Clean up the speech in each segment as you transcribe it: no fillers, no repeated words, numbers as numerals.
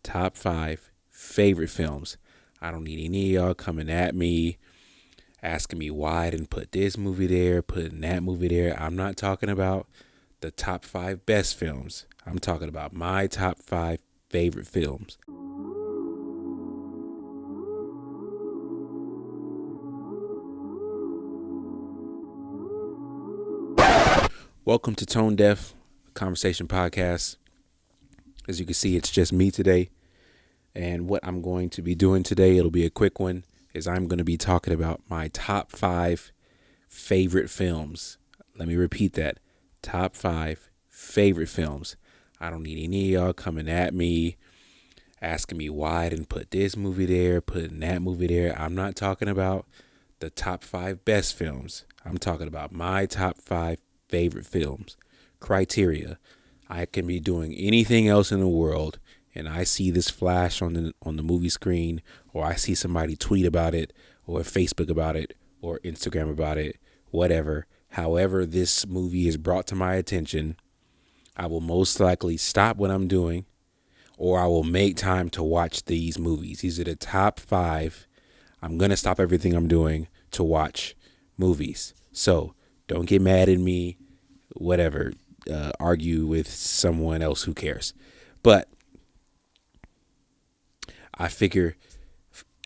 top 5 favorite films. I don't need any of y'all coming at me, asking me why I didn't put this movie there, putting that movie there. I'm not talking about the top 5 best films. I'm talking about my top 5 favorite films. Welcome to Tone Deaf Conversation Podcast. As you can see, it's just me today. And what I'm going to be doing today, it'll be a quick one, is I'm going to be talking about my top 5 favorite films. Let me repeat that. Top 5 favorite films. I don't need any of y'all coming at me, asking me why I didn't put this movie there, putting that movie there. I'm not talking about the top 5 best films. I'm talking about my top 5 favorite films. Criteria. I can be doing anything else in the world, and I see this flash on the movie screen, or I see somebody tweet about it, or Facebook about it, or Instagram about it, whatever. However this movie is brought to my attention, I will most likely stop what I'm doing, or I will make time to watch these movies. These are the top 5. I'm going to stop everything I'm doing to watch movies. So don't get mad at me, whatever, argue with someone else, who cares. But I figure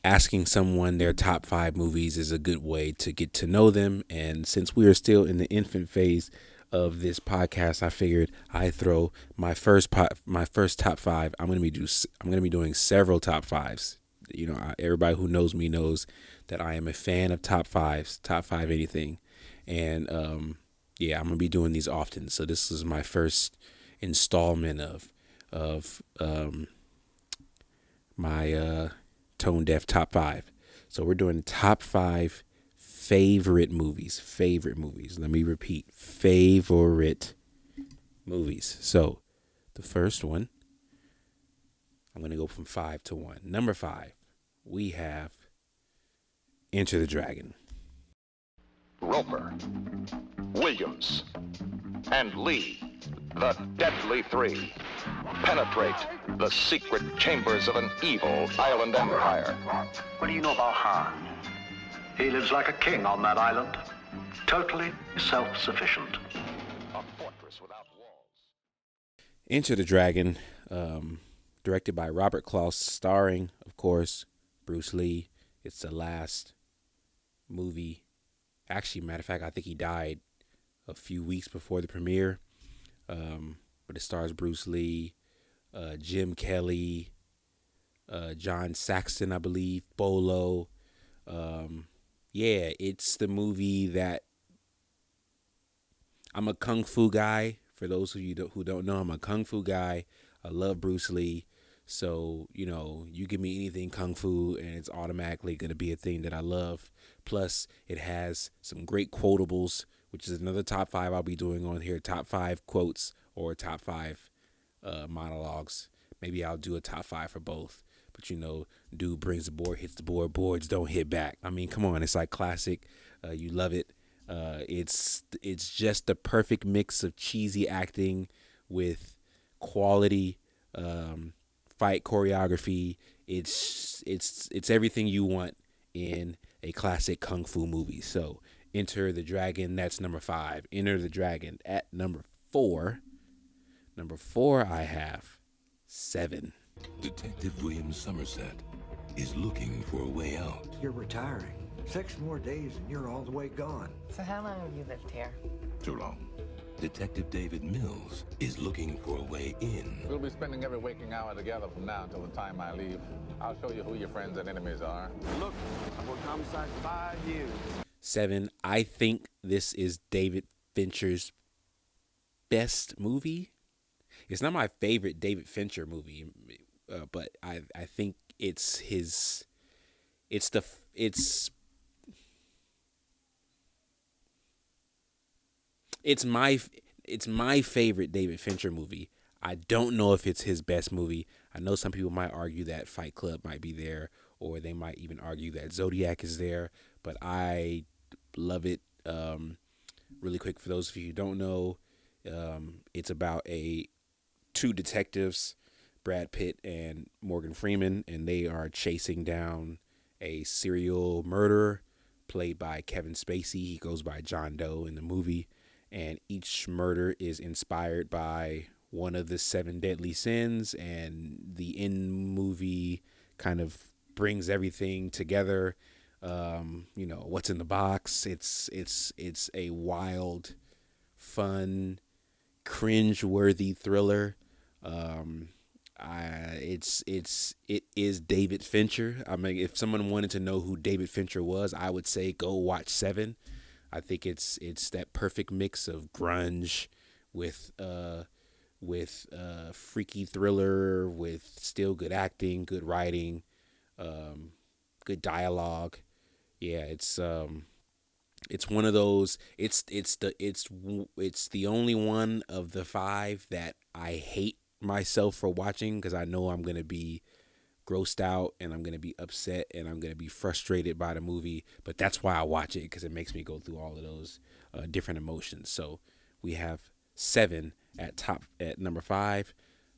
asking someone their top 5 movies is a good way to get to know them. And since we are still in the infant phase of this podcast, I figured I'd throw my first top 5. I'm going to be doing several top 5s. You know, everybody who knows me knows that I am a fan of top 5s, top 5 anything. And I'm gonna be doing these often. So this is my first installment of my Tone Deaf top 5. So we're doing top 5 favorite movies. Let me repeat: favorite movies. So the first one, I'm gonna go from 5 to 1. Number 5, we have Enter the Dragon. Roper, Williams, and Lee, the Deadly Three, penetrate the secret chambers of an evil island empire. What do you know about Han? He lives like a king on that island, totally self-sufficient. A fortress without walls. Enter the Dragon, directed by Robert Klaus, starring, of course, Bruce Lee. It's the last movie. Actually, matter of fact, I think he died a few weeks before the premiere. But it stars Bruce Lee, Jim Kelly, John Saxon, I believe, Bolo. It's the movie that I'm a kung fu guy. For those of you who don't know, I'm a kung fu guy. I love Bruce Lee. So, you give me anything kung fu and it's automatically going to be a thing that I love. Plus, it has some great quotables, which is another top 5 I'll be doing on here. Top 5 quotes or top 5 monologues. Maybe I'll do a top 5 for both. But, dude brings the board, hits the board, boards don't hit back. I mean, come on. It's like classic. You love it. It's just the perfect mix of cheesy acting with quality fight choreography. It's everything you want in a classic kung fu movie. So Enter the Dragon, that's number 5. Enter the Dragon at number 4. Number 4, I have Seven. Detective William Somerset is looking for a way out. You're retiring. 6 more days and you're all the way gone. So how long have you lived here? Too long. Detective David Mills is looking for a way in. We'll be spending every waking hour together from now until the time I leave. I'll show you who your friends and enemies are. Look, I've worked homicide 5 years. 7, I think this is David Fincher's best movie. It's not my favorite David Fincher movie, but I think it's my favorite David Fincher movie. I don't know if it's his best movie. I know some people might argue that Fight Club might be there, or they might even argue that Zodiac is there, but I love it. Really quick, for those of you who don't know, it's about two detectives Brad Pitt and Morgan Freeman, and they are chasing down a serial murderer played by Kevin Spacey. He goes by John Doe in the movie, and each murder is inspired by one of the seven deadly sins, and the end movie kind of brings everything together. What's in the box. It's a wild, fun, cringe-worthy thriller. It is David Fincher. I mean, if someone wanted to know who David Fincher was, I would say go watch Seven. I think it's that perfect mix of grunge with freaky thriller, with still good acting, good writing, good dialogue. Yeah, it's one of those. It's the only one of the five that I hate myself for watching, because I know I'm gonna be grossed out and I'm gonna be upset and I'm gonna be frustrated by the movie. But that's why I watch it, because it makes me go through all of those different emotions. So we have Seven at number 5.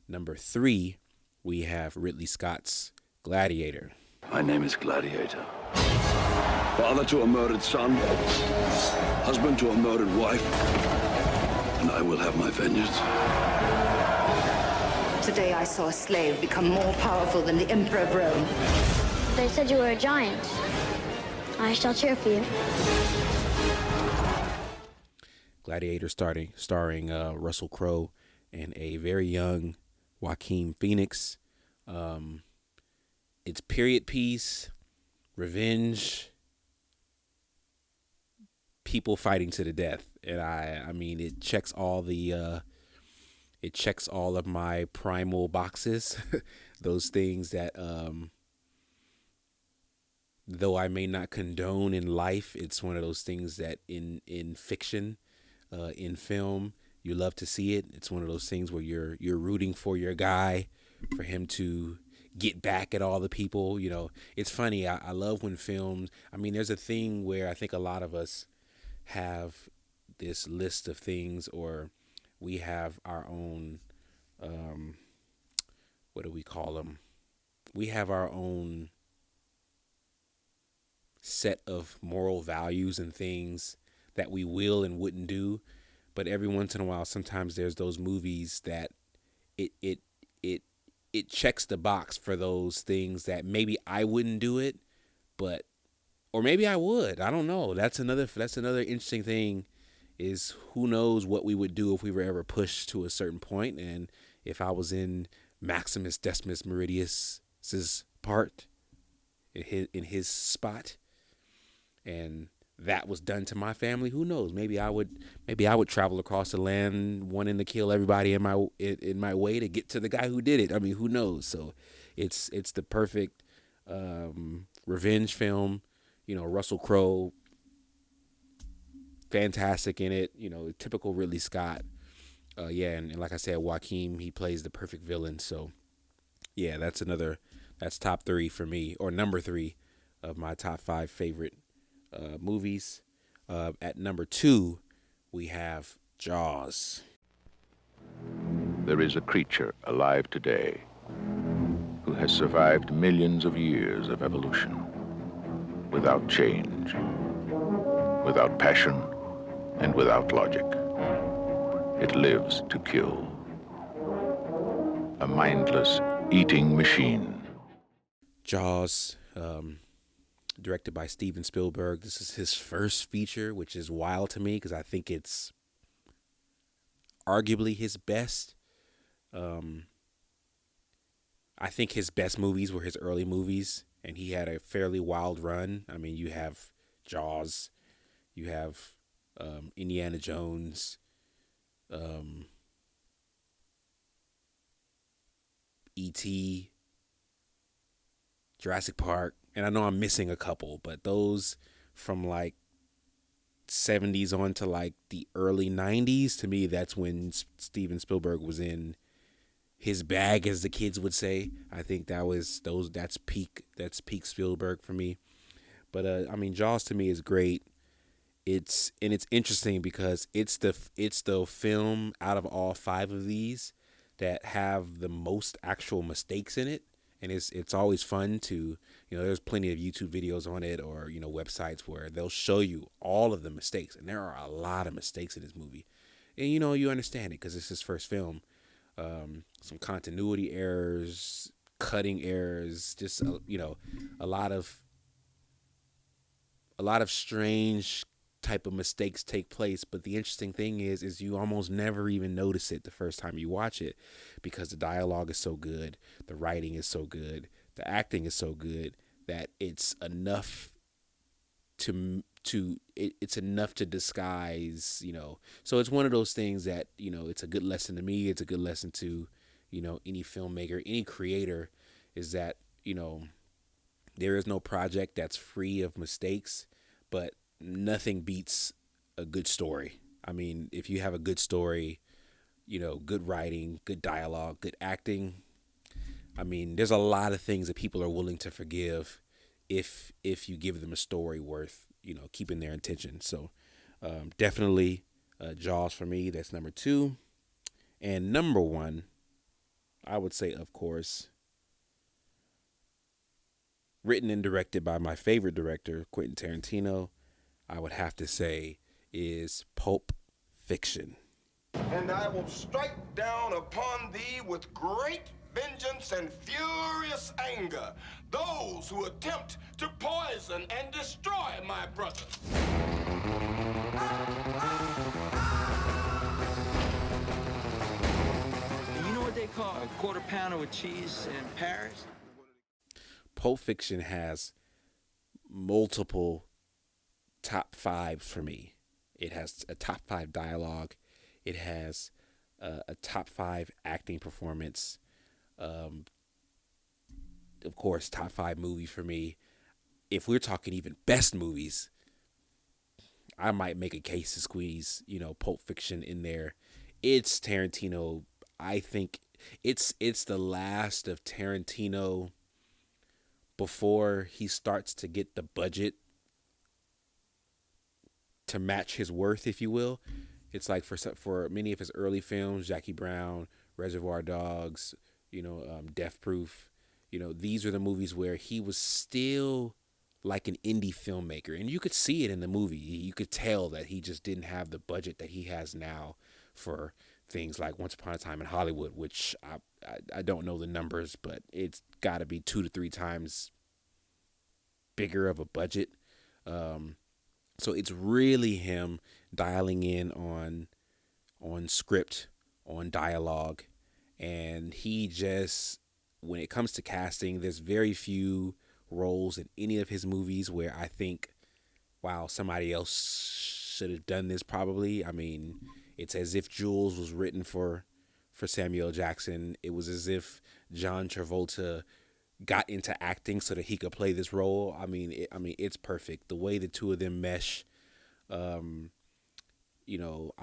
Number 3, we have Ridley Scott's Gladiator. My name is Gladiator. Father to a murdered son, husband to a murdered wife, and I will have my vengeance. Today I saw a slave become more powerful than the Emperor of Rome. They said you were a giant. I shall cheer for you. Gladiator starring Russell Crowe and a very young Joaquin Phoenix. It's period piece, revenge, people fighting to the death, and I mean it checks all of my primal boxes. Those things that though I may not condone in life, it's one of those things that in fiction, in film, you love to see it. It's one of those things where you're rooting for your guy, for him to get back at all the people. It's funny. I love when films, I mean, there's a thing where I think a lot of us have this list of things, or we have our own, what do we call them? We have our own set of moral values and things that we will and wouldn't do. But every once in a while, sometimes there's those movies that it checks the box for those things that maybe I wouldn't do it, or maybe I would. I don't know. That's another interesting thing, is who knows what we would do if we were ever pushed to a certain point. And if I was in Maximus Decimus Meridius's part, in his spot, and that was done to my family, who knows? Maybe I would travel across the land wanting to kill everybody in my way to get to the guy who did it. I mean, who knows? So it's the perfect revenge film. Russell Crowe, fantastic in it. Typical Ridley Scott. And like I said, Joaquin, he plays the perfect villain. So yeah, that's top 3 for me, or number 3 of my top 5 favorite movies. At number 2, we have Jaws. There is a creature alive today who has survived millions of years of evolution without change, without passion, and without logic. It lives to kill. A mindless eating machine. Jaws, directed by Steven Spielberg. This is his first feature, which is wild to me because I think it's arguably his best. I think his best movies were his early movies, and he had a fairly wild run. I mean, you have Jaws, you have Indiana Jones, E.T., Jurassic Park, and I know I'm missing a couple, but those from like 70s on to like the early 90s, to me, that's when Steven Spielberg was in his bag, as the kids would say. I think that's peak Spielberg for me. But I mean, Jaws to me is great. It's interesting because it's the film out of all 5 of these that have the most actual mistakes in it. And it's always fun to, there's plenty of YouTube videos on it, or, websites where they'll show you all of the mistakes. And there are a lot of mistakes in this movie. And, you understand it because it's his first film. Some continuity errors, cutting errors, just, a lot of strange type of mistakes take place. But the interesting thing is you almost never even notice it the first time you watch it, because the dialogue is so good, the writing is so good, the acting is so good that it's enough it's enough to disguise, so it's one of those things that, it's a good lesson to me. It's a good lesson to, any filmmaker, any creator, is that, there is no project that's free of mistakes, but nothing beats a good story. I mean, if you have a good story, good writing, good dialogue, good acting, I mean, there's a lot of things that people are willing to forgive if you give them a story worth, keeping their attention. So definitely Jaws for me. That's number 2. And number 1, I would say, of course, written and directed by my favorite director, Quentin Tarantino, I would have to say is Pulp Fiction. And I will strike down upon thee with great vengeance and furious anger those who attempt to poison and destroy my brothers. You know what they call a quarter pounder with cheese in Paris? Pulp Fiction has multiple top 5 for me. It has a top 5 dialogue. It has a top 5 acting performance. Of course, top 5 movie for me. If we're talking even best movies, I might make a case to squeeze, Pulp Fiction in there. It's Tarantino. I think it's the last of Tarantino before he starts to get the budget to match his worth, if you will. It's like for many of his early films, Jackie Brown, Reservoir Dogs, Death Proof, these are the movies where he was still like an indie filmmaker, and you could see it in the movie. You could tell that he just didn't have the budget that he has now for things like Once Upon a Time in Hollywood, which I don't know the numbers, but it's got to be 2 to 3 times bigger of a budget. So it's really him dialing in on script, on dialogue, and he just, when it comes to casting, there's very few roles in any of his movies where I think, wow, somebody else should have done this probably. I mean, it's as if Jules was written for Samuel Jackson. It was as if John Travolta got into acting so that he could play this role. I mean, it's perfect. The way the two of them mesh. I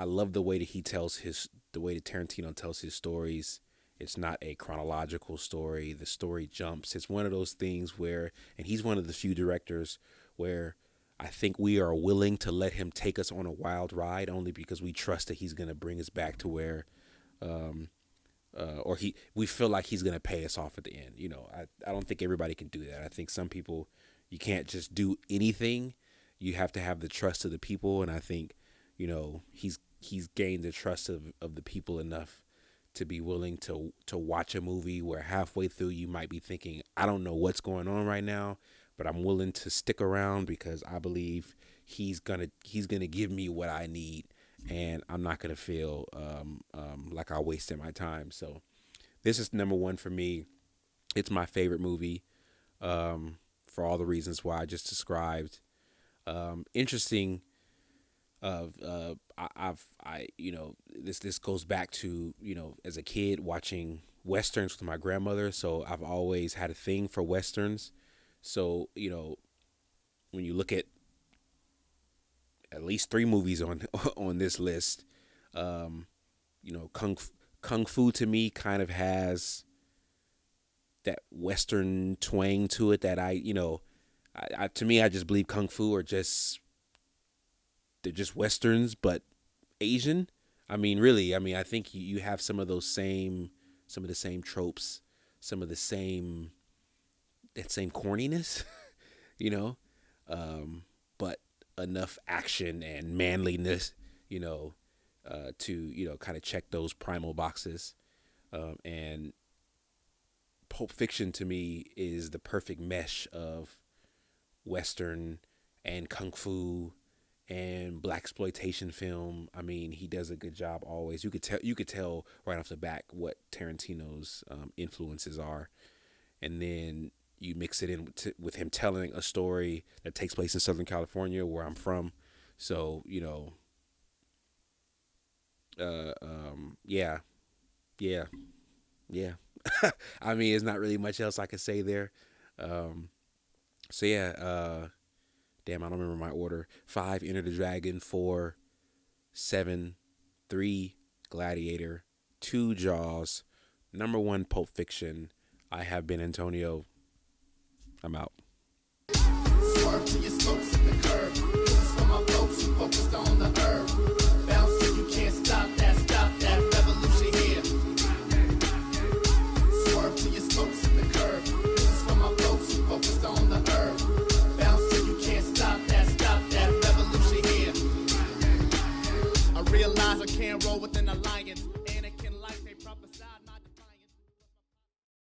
love the way that the way that Tarantino tells his stories. It's not a chronological story. The story jumps. It's one of those things where, and he's one of the few directors where I think we are willing to let him take us on a wild ride, only because we trust that he's going to bring us back to where, we feel like he's going to pay us off at the end. I don't think everybody can do that. I think some people, you can't just do anything. You have to have the trust of the people. And I think, he's gained the trust of the people enough to be willing to watch a movie where halfway through you might be thinking, I don't know what's going on right now, but I'm willing to stick around because I believe he's gonna give me what I need, and I'm not gonna feel like I wasted my time. So this is number 1 for me. It's my favorite movie for all the reasons why I just described. Interesting. This goes back to, as a kid watching Westerns with my grandmother. So I've always had a thing for Westerns. So, when you look at least 3 movies on this list, Kung Fu to me kind of has that Western twang to it that to me, I just believe Kung Fu they're just Westerns, but Asian. I mean, really, I think you have some of those same some of the same tropes, some of the same corniness, you know, but enough action and manliness, you know, to, you know, kind of check those primal boxes. And Pulp Fiction to me is the perfect mesh of Western and Kung Fu and blaxploitation film. I mean, he does a good job always. You could tell right off the bat what Tarantino's influences are, and then you mix it in with him telling a story that takes place in Southern California, where I'm from. So, you know, yeah. I mean, there's not really much else I could say there. So yeah, damn, I don't remember my order. 5, Enter the Dragon. 4, 7, 3, Gladiator. 2, Jaws. Number 1, Pulp Fiction. I have been Antonio. I'm out. Swerve to your spokes at the curb. This is for my folks who focused on the herb. Bounce till you can't stop that revolution here. Swerve to your spokes at the curb. This is for my folks who focused on the herb. Bounce till you can't stop that revolution here. I realize I can't roll within a lion.